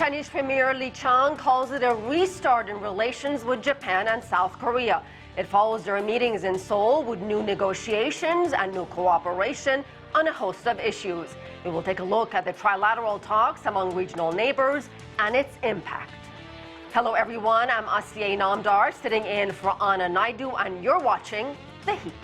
Chinese Premier Li Qiang calls it a restart in relations with Japan and South Korea. It follows their meetings in Seoul with new negotiations and new cooperation on a host of issues. We will take a look at the trilateral talks among regional neighbors and its impact. Hello everyone, I'm Asiye Namdar sitting in for Anna Naidu and you're watching The Heat.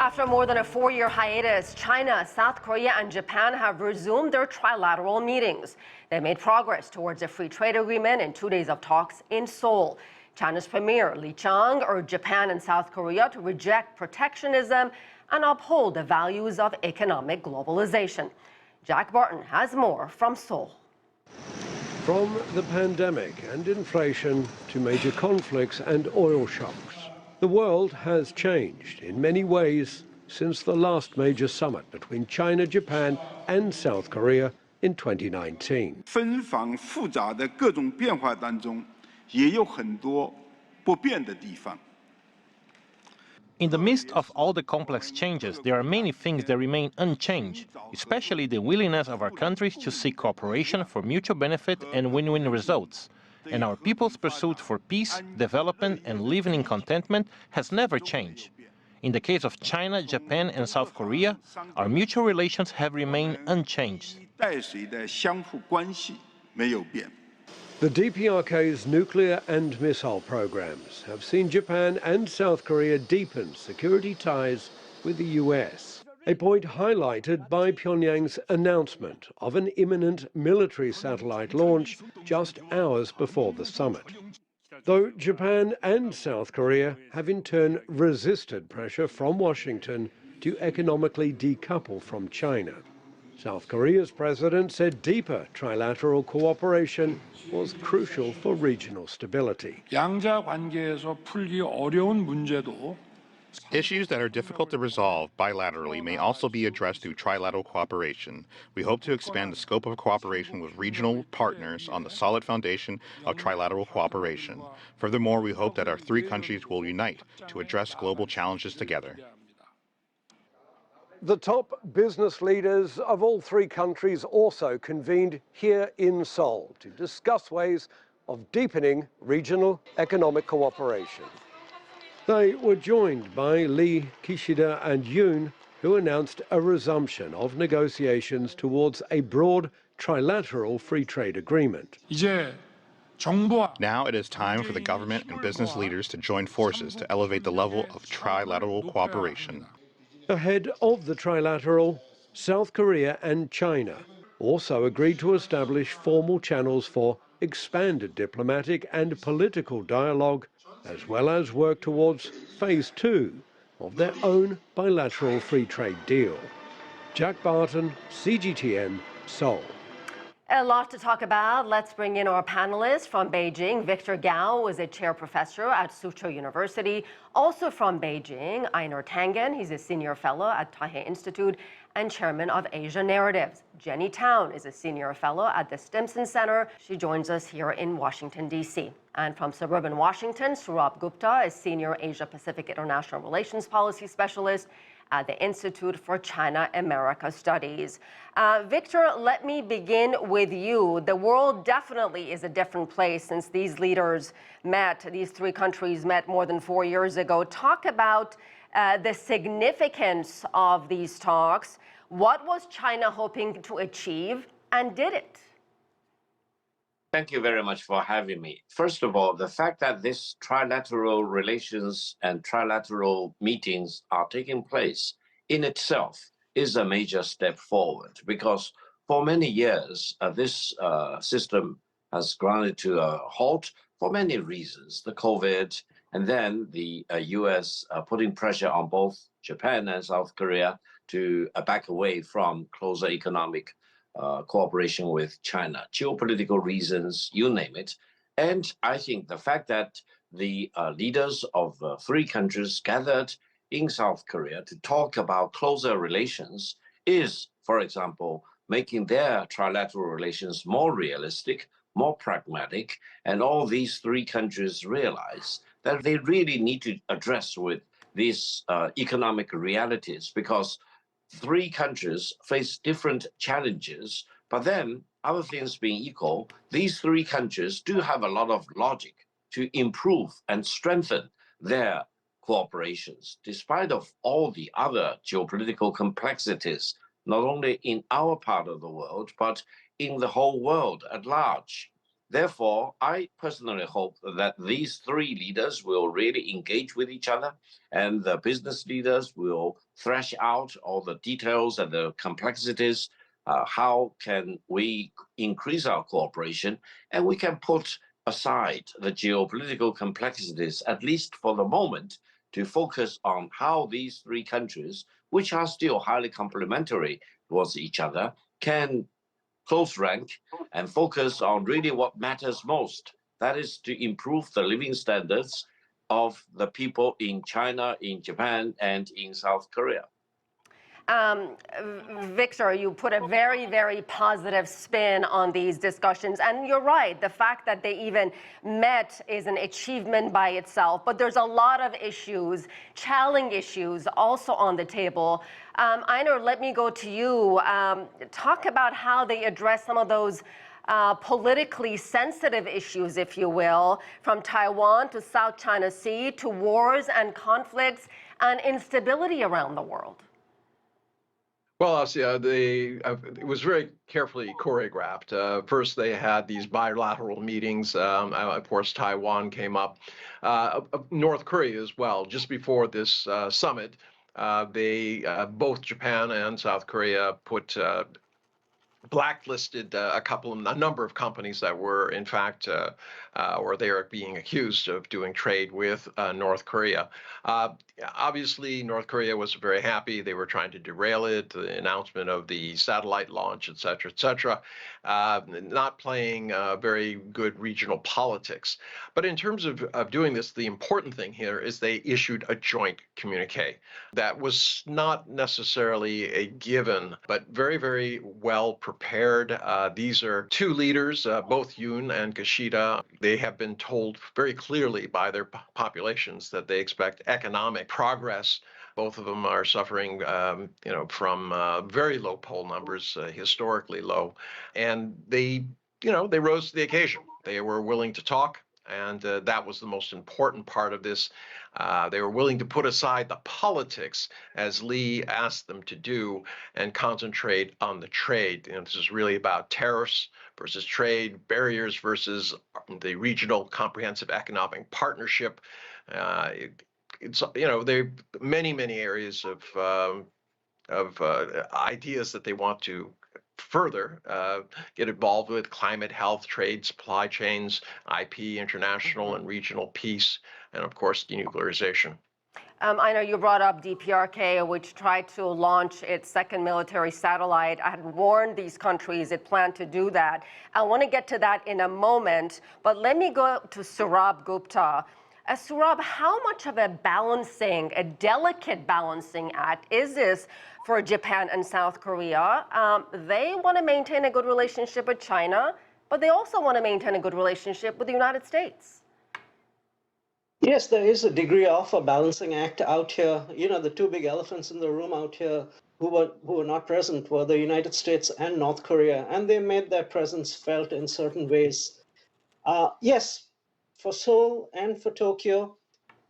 After more than a four-year hiatus, China, South Korea, and Japan have resumed their trilateral meetings. They made progress towards a free trade agreement in 2 days of talks in Seoul. China's Premier Li Qiang urged Japan and South Korea to reject protectionism and uphold the values of economic globalization. Jack Barton has more from Seoul. From the pandemic and inflation to major conflicts and oil shocks, the world has changed in many ways since the last major summit between China, Japan, and South Korea in 2019. 纷繁复杂的各种变化当中，也有很多不变的地方。 In the midst of all the complex changes, there are many things that remain unchanged, especially the willingness of our countries to seek cooperation for mutual benefit and win-win results. And our people's pursuit for peace, development, and living in contentment has never changed. In the case of China, Japan, and South Korea, our mutual relations have remained unchanged. The DPRK's nuclear and missile programs have seen Japan and South Korea deepen security ties with the US, a point highlighted by Pyongyang's announcement of an imminent military satellite launch just hours before the summit. Though Japan and South Korea have in turn resisted pressure from Washington to economically decouple from China. South Korea's president said deeper trilateral cooperation was crucial for regional stability. 양자 관계에서 풀기 어려운 문제도 Issues that are difficult to resolve bilaterally may also be addressed through trilateral cooperation. We hope to expand the scope of cooperation with regional partners on the solid foundation of trilateral cooperation. Furthermore, we hope that our three countries will unite to address global challenges together. The top business leaders of all three countries also convened here in Seoul to discuss ways of deepening regional economic cooperation. They were joined by Li, Kishida and Yoon, who announced a resumption of negotiations towards a broad trilateral free trade agreement. Now it is time for the government and business leaders to join forces to elevate the level of trilateral cooperation. Ahead of the trilateral, South Korea and China also agreed to establish formal channels for expanded diplomatic and political dialogue, as well as work towards phase 2 of their own bilateral free trade deal. Jack Barton, CGTN, Seoul. A lot to talk about. Let's bring in our panelists from Beijing. Victor Gao is a chair professor at Soochow University. Also from Beijing, Einar Tangen, he's a senior fellow at Taihe Institute and chairman of Asia Narratives. Jenny Town is a senior fellow at the Stimson Center. She joins us here in Washington, D.C. And from suburban Washington, Sourabh Gupta is senior Asia-Pacific International Relations Policy Specialist at the Institute for China-America Studies. Victor, let me begin with you. The world definitely is a different place since these leaders met, these three countries met more than 4 years ago. Talk about the significance of these talks. What was China hoping to achieve, and did it? Thank you very much for having me. First of all, the fact that this trilateral relations and trilateral meetings are taking place in itself is a major step forward, because for many years, this system has grounded to a halt for many reasons, the COVID, and then the US putting pressure on both Japan and South Korea to back away from closer economic cooperation with China, geopolitical reasons, you name it. And I think the fact that the leaders of three countries gathered in South Korea to talk about closer relations is, for example, making their trilateral relations more realistic, more pragmatic, and all these three countries realize that they really need to address with these economic realities, because three countries face different challenges, but then other things being equal, these three countries do have a lot of logic to improve and strengthen their cooperations, despite of all the other geopolitical complexities, not only in our part of the world, but in the whole world at large. Therefore, I personally hope that these three leaders will really engage with each other, and the business leaders will thrash out all the details and the complexities. How can we increase our cooperation? And we can put aside the geopolitical complexities, at least for the moment, to focus on how these three countries, which are still highly complementary towards each other, can close rank and focus on really what matters most. That is to improve the living standards of the people in China, in Japan, and in South Korea. Victor, you put a very, very positive spin on these discussions. And you're right, the fact that they even met is an achievement by itself. But there's a lot of issues, challenging issues, also on the table. Einar, let me go to you. Talk about how they address some of those politically sensitive issues, if you will, from Taiwan to South China Sea to wars and conflicts and instability around the world. Well, it was very carefully choreographed. First, they had these bilateral meetings. Of course, Taiwan came up. North Korea as well. Just before this summit, both Japan and South Korea blacklisted a number of companies that were, in fact, or they are being accused of doing trade with North Korea. Obviously, North Korea was very happy. They were trying to derail it, the announcement of the satellite launch, et cetera, not playing very good regional politics. But in terms of doing this, the important thing here is they issued a joint communique that was not necessarily a given, but very, very well prepared. These are two leaders, both Yoon and Kishida. They have been told very clearly by their populations that they expect economic progress. Both of them are suffering, from very low poll numbers, historically low, and they rose to the occasion. They were willing to talk, and that was the most important part of this. They were willing to put aside the politics, as Li asked them to do, and concentrate on the trade. This is really about tariffs versus trade, barriers versus the regional comprehensive economic partnership. There are many areas of ideas that they want to further get involved with: climate, health, trade, supply chains, IP, international and regional peace, and of course denuclearization. I know you brought up DPRK, which tried to launch its second military satellite. I had warned these countries it planned to do that. I want to get to that in a moment, but let me go to Sourabh Gupta. Sourabh, how much of a delicate balancing act is this for Japan and South Korea? They want to maintain a good relationship with China, but they also want to maintain a good relationship with the United States. Yes, there is a degree of a balancing act out here. The two big elephants in the room out here who were not present were the United States and North Korea, and they made their presence felt in certain ways. Yes, for Seoul and for Tokyo,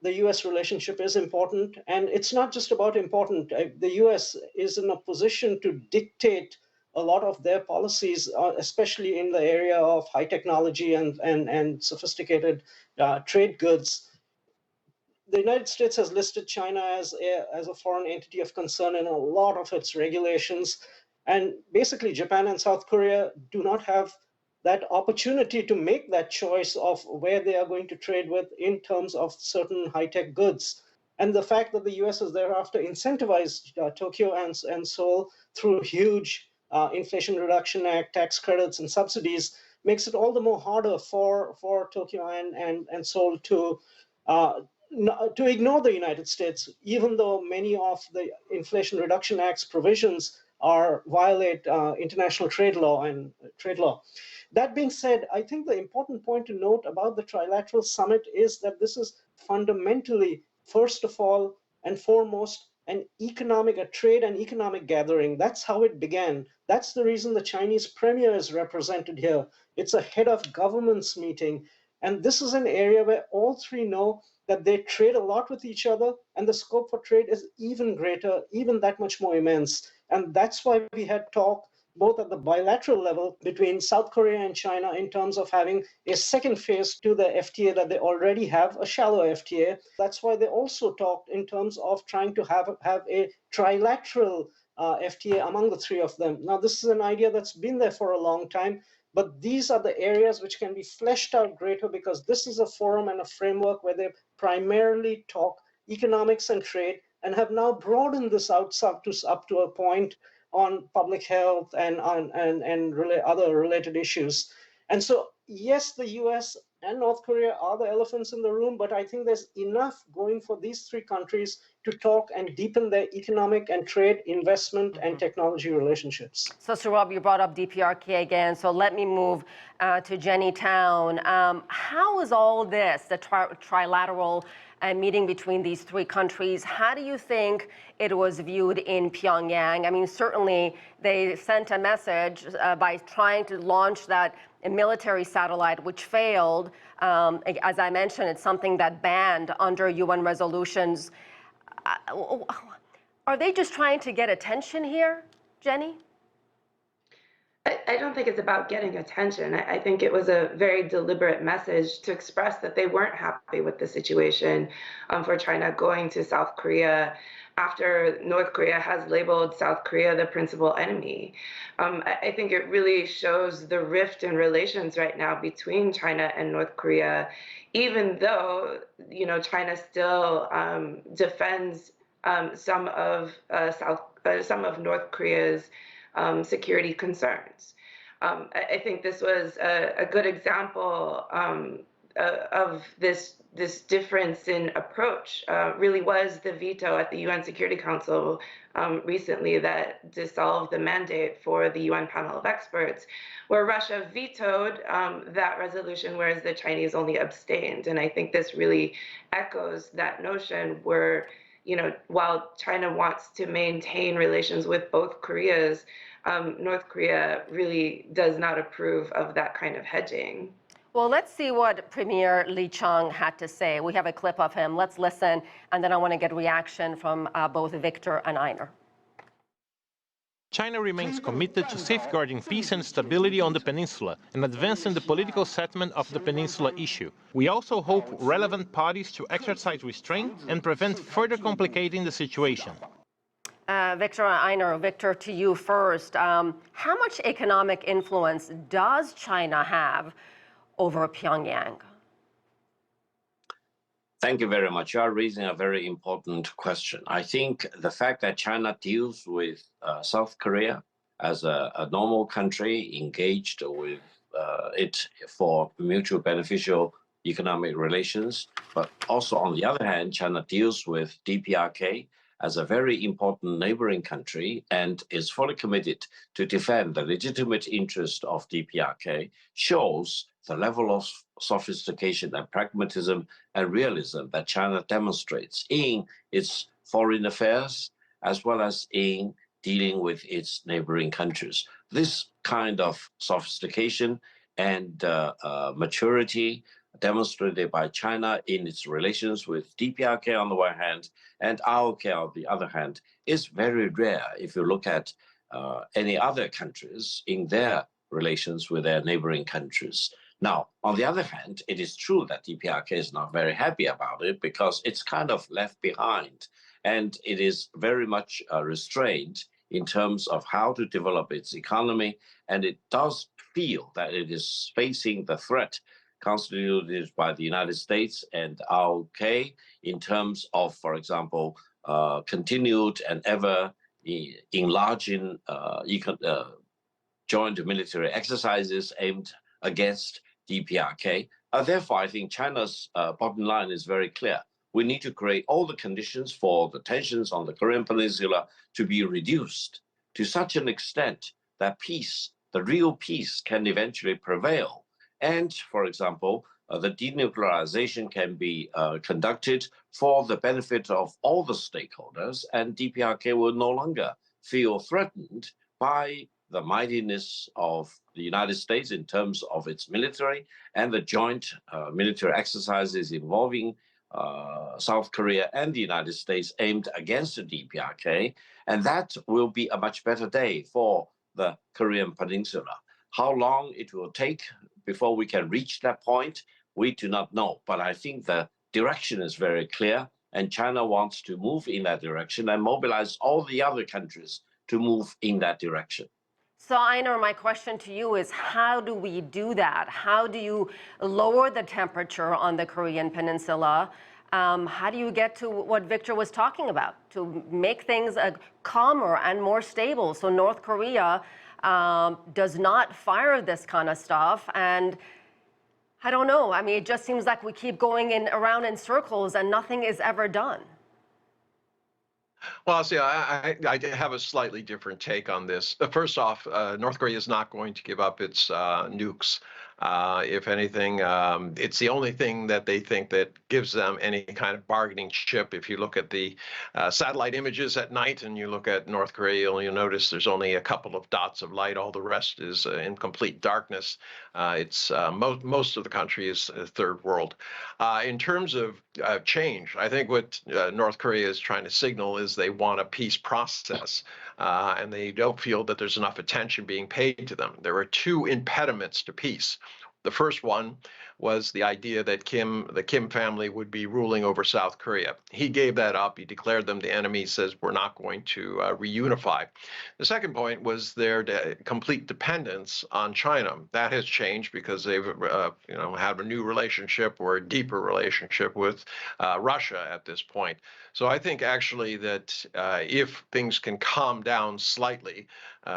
the U.S. relationship is important, and it's not just about important. The U.S. is in a position to dictate a lot of their policies, especially in the area of high technology and sophisticated trade goods. The United States has listed China as a foreign entity of concern in a lot of its regulations, and basically Japan and South Korea do not have that opportunity to make that choice of where they are going to trade with in terms of certain high-tech goods. And the fact that the US has thereafter incentivized Tokyo and Seoul through huge Inflation Reduction Act, tax credits and subsidies makes it all the more harder for Tokyo and Seoul to ignore the United States, even though many of the Inflation Reduction Act's provisions violate international trade law and trade law. That being said, I think the important point to note about the Trilateral Summit is that this is fundamentally, first of all and foremost, a trade and economic gathering. That's how it began. That's the reason the Chinese premier is represented here. It's a head of governments meeting. And this is an area where all three know that they trade a lot with each other, and the scope for trade is even greater, even that much more immense. And that's why we had talk both at the bilateral level between South Korea and China in terms of having a second phase to the FTA that they already have, a shallow FTA. That's why they also talked in terms of trying to have a trilateral FTA among the three of them. Now, this is an idea that's been there for a long time, but these are the areas which can be fleshed out greater because this is a forum and a framework where they primarily talk economics and trade and have now broadened this out up to a point on public health and other related issues. And so, yes, the US and North Korea are the elephants in the room, but I think there's enough going for these three countries to talk and deepen their economic and trade, investment, and technology relationships. So, Sourabh, you brought up DPRK again, so let me move to Jenny Town. How is all this, the trilateral meeting between these three countries, how do you think it was viewed in Pyongyang? I mean, certainly they sent a message by trying to launch that military satellite, which failed. As I mentioned, it's something that banned under UN resolutions. Are they just trying to get attention here, Jenny? I don't think it's about getting attention. I think it was a very deliberate message to express that they weren't happy with the situation for China going to South Korea after North Korea has labeled South Korea the principal enemy. I think it really shows the rift in relations right now between China and North Korea, even though, you know, China still defends some of North Korea's security concerns. I think this was a good example of this difference in approach. Really was the veto at the UN Security Council recently that dissolved the mandate for the UN panel of experts, where Russia vetoed that resolution, whereas the Chinese only abstained. And I think this really echoes that notion where, you know, while China wants to maintain relations with both Koreas, North Korea really does not approve of that kind of hedging. Well, let's see what Premier Li Qiang had to say. We have a clip of him. Let's listen, and then I want to get reaction from both Victor and Einar. China remains committed to safeguarding peace and stability on the peninsula and advancing the political settlement of the peninsula issue. We also hope relevant parties to exercise restraint and prevent further complicating the situation. Victor and Einar, Victor, to you first. How much economic influence does China have over Pyongyang? Thank you very much. You are raising a very important question. I think the fact that China deals with South Korea as a normal country, engaged with it for mutual beneficial economic relations, but also on the other hand, China deals with DPRK as a very important neighboring country and is fully committed to defend the legitimate interest of DPRK, shows the level of sophistication and pragmatism and realism that China demonstrates in its foreign affairs as well as in dealing with its neighboring countries. This kind of sophistication and maturity demonstrated by China in its relations with DPRK on the one hand and ROK on the other hand is very rare if you look at any other countries in their relations with their neighboring countries. Now, on the other hand, it is true that DPRK is not very happy about it because it's kind of left behind and it is very much restrained in terms of how to develop its economy, and it does feel that it is facing the threat constituted by the United States and ROK in terms of, for example, continued and ever enlarging joint military exercises aimed against DPRK. Therefore, I think China's bottom line is very clear. We need to create all the conditions for the tensions on the Korean Peninsula to be reduced. to such an extent that peace, the real peace, can eventually prevail. And, for example, the denuclearization can be conducted for the benefit of all the stakeholders, and DPRK will no longer feel threatened by the mightiness of the United States in terms of its military and the joint military exercises involving South Korea and the United States aimed against the DPRK. And that will be a much better day for the Korean Peninsula. How long it will take before we can reach that point, we do not know. But I think the direction is very clear, and China wants to move in that direction and mobilize all the other countries to move in that direction. So, Einar, my question to you is, how do we do that? How do you lower the temperature on the Korean Peninsula? How do you get to what Victor was talking about, to make things calmer and more stable so North Korea does not fire this kind of stuff? And I don't know. I mean, it just seems like we keep going around in circles and nothing is ever done. Well, see, I have a slightly different take on this. First off, North Korea is not going to give up its nukes. If anything, it's the only thing that they think that gives them any kind of bargaining chip. If you look at the satellite images at night and you look at North Korea, you'll notice there's only a couple of dots of light. All the rest is in complete darkness. It's most of the country is third world. In terms of change, I think what North Korea is trying to signal is they want a peace process, and they don't feel that there's enough attention being paid to them. There are two impediments to peace. The first one was the idea that the Kim family would be ruling over South Korea. He gave that up. He declared them the enemy, says we're not going to reunify. The second point was their complete dependence on China. That has changed because they've have a new relationship or a deeper relationship with Russia at this point. So I think actually that if things can calm down slightly,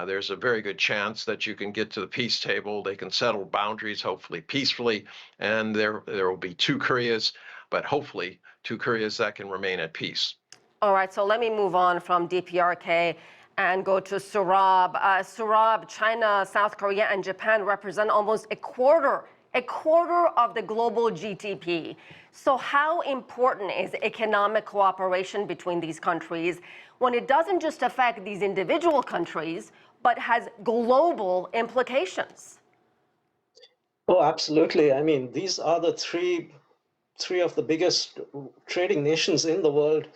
there's a very good chance that you can get to the peace table. They can settle boundaries, hopefully peacefully, and there will be two Koreas, but hopefully two Koreas that can remain at peace. All right, so let me move on from DPRK and go to Sourabh. Sourabh, China, South Korea, and Japan represent almost a quarter of the global GDP. So how important is economic cooperation between these countries when it doesn't just affect these individual countries, but has global implications? Oh, absolutely. I mean, these are the three of the biggest trading nations in the world.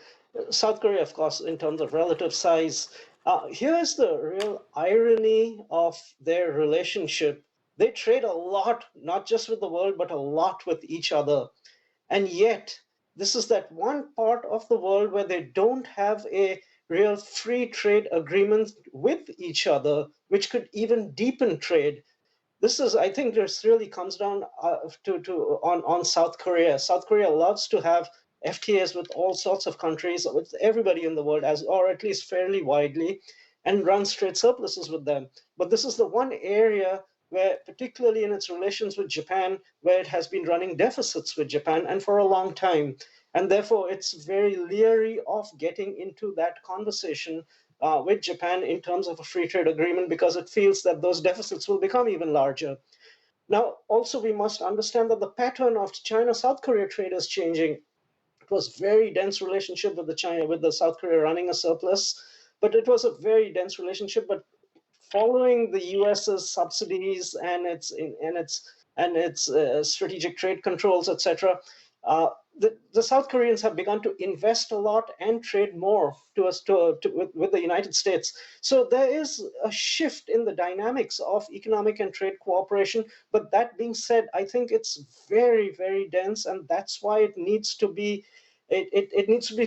South Korea, of course, in terms of relative size. Here's the real irony of their relationship. They trade a lot, not just with the world, but a lot with each other. And yet, this is that one part of the world where they don't have a real free trade agreement with each other, which could even deepen trade. This is, I think, this really comes down on South Korea. South Korea loves to have FTAs with all sorts of countries, with everybody in the world, or at least fairly widely, and runs trade surpluses with them. But this is the one area where, particularly in its relations with Japan, where it has been running deficits with Japan and for a long time. And therefore, it's very leery of getting into that conversation with Japan in terms of a free trade agreement, because it feels that those deficits will become even larger. Now, also, we must understand that the pattern of China-South Korea trade is changing. It was a very dense relationship with the South Korea running a surplus, but it was a very dense relationship. But following the U.S.'s subsidies and its strategic trade controls, etc., the South Koreans have begun to invest a lot and trade more with the United States. So there is a shift in the dynamics of economic and trade cooperation. But that being said, I think it's very, very dense, and that's why it needs to be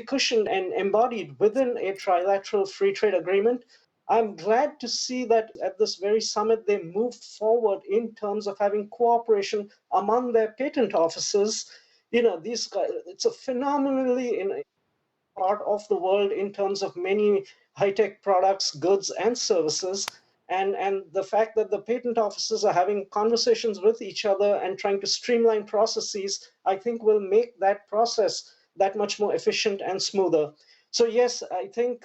cushioned and embodied within a trilateral free trade agreement. I'm glad to see that at this very summit, they moved forward in terms of having cooperation among their patent offices. These guys, it's a phenomenally in part of the world in terms of many high-tech products, goods, and services. And the fact that the patent offices are having conversations with each other and trying to streamline processes, I think will make that process that much more efficient and smoother. So yes, I think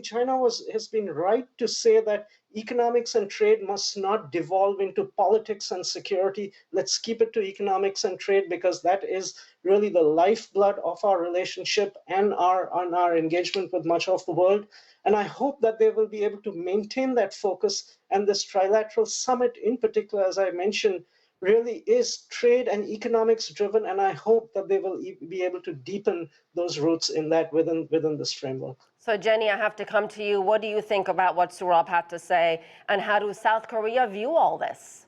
China has been right to say that economics and trade must not devolve into politics and security. Let's keep it to economics and trade, because that is really the lifeblood of our relationship and our engagement with much of the world. And I hope that they will be able to maintain that focus. And this trilateral summit in particular, as I mentioned, really is trade and economics driven. And I hope that they will be able to deepen those roots in that within this framework. So Jenny, I have to come to you. What do you think about what Sourabh had to say, and how does South Korea view all this?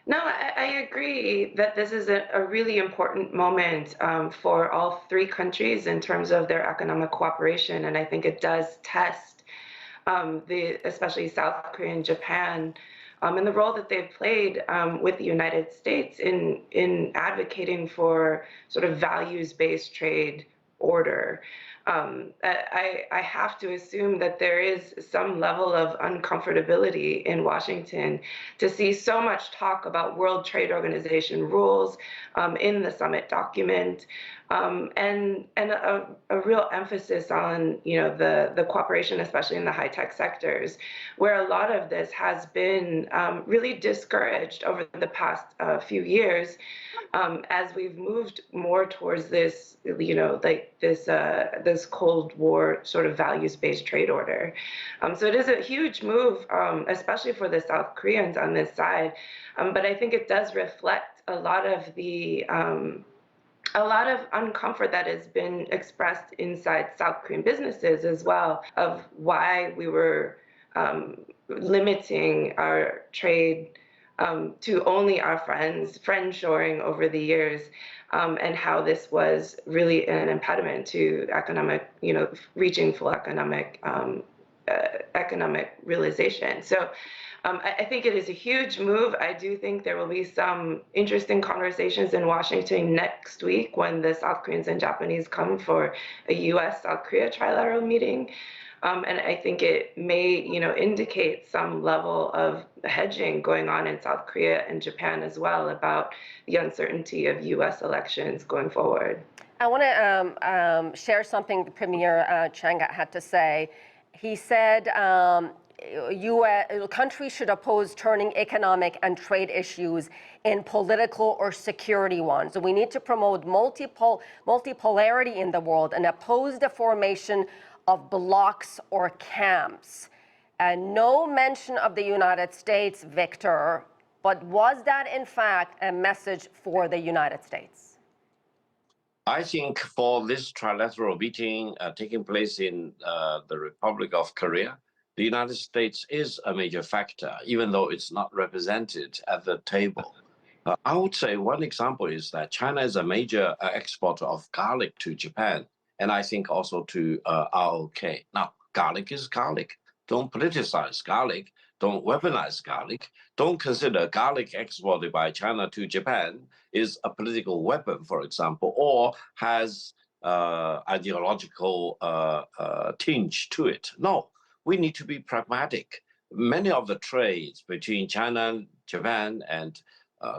No, I agree that this is a really important moment for all three countries in terms of their economic cooperation. And I think it does test especially South Korea and Japan and the role that they've played with the United States in advocating for sort of values-based trade order. I have to assume that there is some level of uncomfortability in Washington to see so much talk about World Trade Organization rules in the summit document, and a real emphasis on the cooperation, especially in the high-tech sectors, where a lot of this has been really discouraged over the past few years, as we've moved more towards this, this Cold War sort of values-based trade order. So it is a huge move, especially for the South Koreans on this side. But I think it does reflect a lot of uncomfort that has been expressed inside South Korean businesses as well, of why we were limiting our trade to only our friend-shoring over the years, and how this was really an impediment to economic, reaching full economic realization. So I think it is a huge move. I do think there will be some interesting conversations in Washington next week when the South Koreans and Japanese come for a U.S.-South Korea trilateral meeting. And I think it may, indicate some level of hedging going on in South Korea and Japan as well about the uncertainty of U.S. elections going forward. I want to share something Premier Qiang had to say. He said countries should oppose turning economic and trade issues in political or security ones. So we need to promote multipolarity in the world and oppose the formation of blocs or camps. No mention of the United States, Victor, but was that in fact a message for the United States? I think for this trilateral meeting taking place in the Republic of Korea, the United States is a major factor, even though it's not represented at the table. I would say one example is that China is a major exporter of garlic to Japan, and I think also to ROK. Now, garlic is garlic. Don't politicize garlic. Don't weaponize garlic. Don't consider garlic exported by China to Japan is a political weapon, for example, or has ideological tinge to it. No, we need to be pragmatic. Many of the trades between China, Japan, and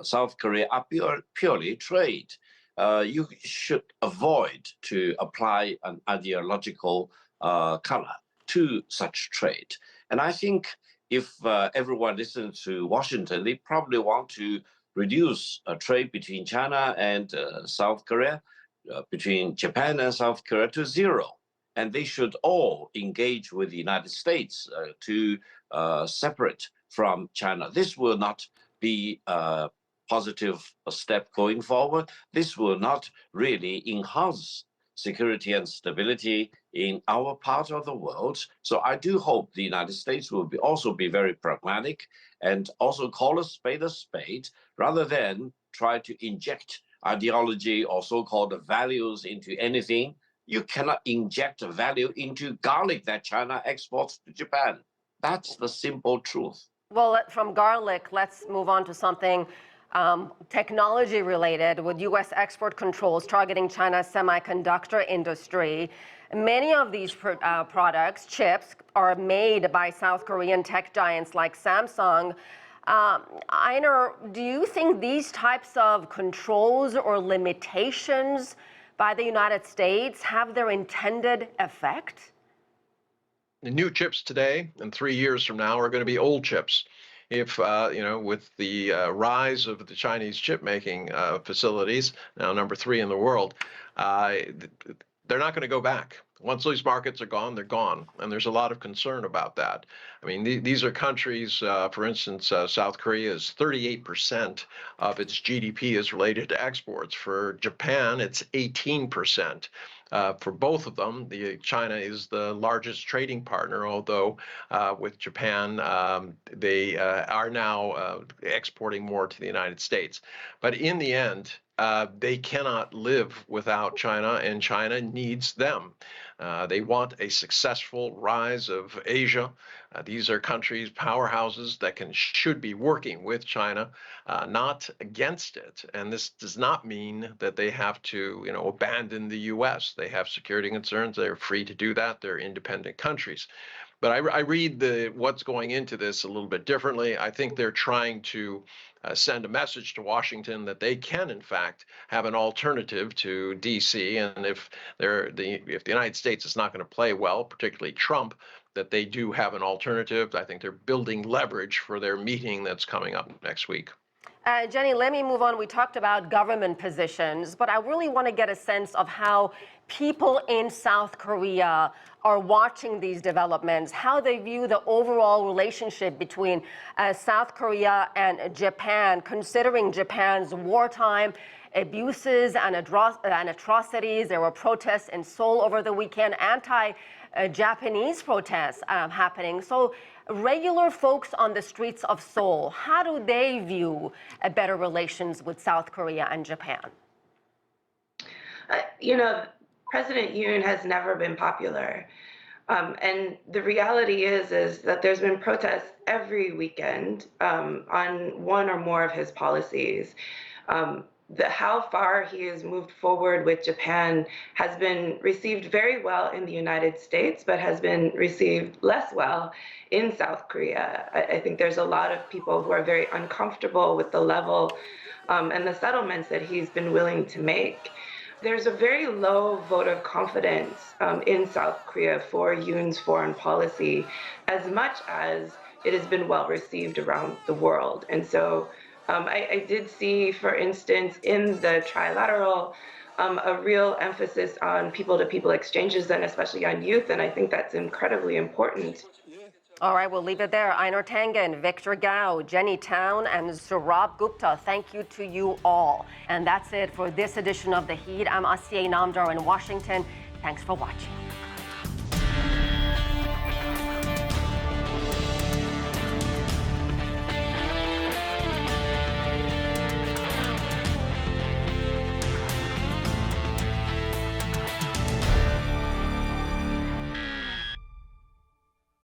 South Korea are purely trade. You should avoid to apply an ideological color to such trade. And I think if everyone listens to Washington, they probably want to reduce trade between China and South Korea, between Japan and South Korea to zero. And they should all engage with the United States to separate from China. This will not be a positive step going forward. This will not really enhance security and stability in our part of the world. So I do hope the United States will also be very pragmatic and also call a spade, rather than try to inject ideology or so-called values into anything. You cannot inject a value into garlic that China exports to Japan. That's the simple truth. Well, from garlic, let's move on to something technology related, with U.S. export controls targeting China's semiconductor industry. Many of these products, chips, are made by South Korean tech giants like Samsung. Einar, do you think these types of controls or limitations by the United States have their intended effect? The new chips today and 3 years from now are going to be old chips. If, with the rise of the Chinese chip making facilities, now number 3 in the world, they're not going to go back. Once these markets are gone, they're gone. And there's a lot of concern about that. I mean, these are countries, for instance, South Korea's 38% of its GDP is related to exports. For Japan, it's 18%. For both of them, China is the largest trading partner, although with Japan, they are now exporting more to the United States. But in the end, they cannot live without China, and China needs them. They want a successful rise of Asia. These are countries, powerhouses that should be working with China, not against it. And this does not mean that they have to, abandon the U.S. They have security concerns. They're free to do that. They're independent countries. But I read what's going into this a little bit differently. I think they're trying to send a message to Washington that they can, in fact, have an alternative to D.C. And if the United States is not going to play well, particularly Trump, that they do have an alternative. I think they're building leverage for their meeting that's coming up next week. Jenny, let me move on. We talked about government positions, but I really want to get a sense of how people in South Korea are watching these developments, how they view the overall relationship between South Korea and Japan, considering Japan's wartime abuses and atrocities. There were protests in Seoul over the weekend, anti-Japanese protests happening. So regular folks on the streets of Seoul, how do they view better relations with South Korea and Japan? President Yoon has never been popular. And the reality is that there's been protests every weekend on one or more of his policies. How far he has moved forward with Japan has been received very well in the United States, but has been received less well in South Korea. I think there's a lot of people who are very uncomfortable with the level and the settlements that he's been willing to make. There's a very low vote of confidence in South Korea for Yoon's foreign policy, as much as it has been well received around the world. And so I did see, for instance, in the Trilateral, a real emphasis on people-to-people exchanges, and especially on youth, and I think that's incredibly important. All right, we'll leave it there. Einar Tangen, Victor Gao, Jenny Town, and Sourabh Gupta, thank you to you all. And that's it for this edition of The Heat. I'm Asiye Namdar in Washington. Thanks for watching.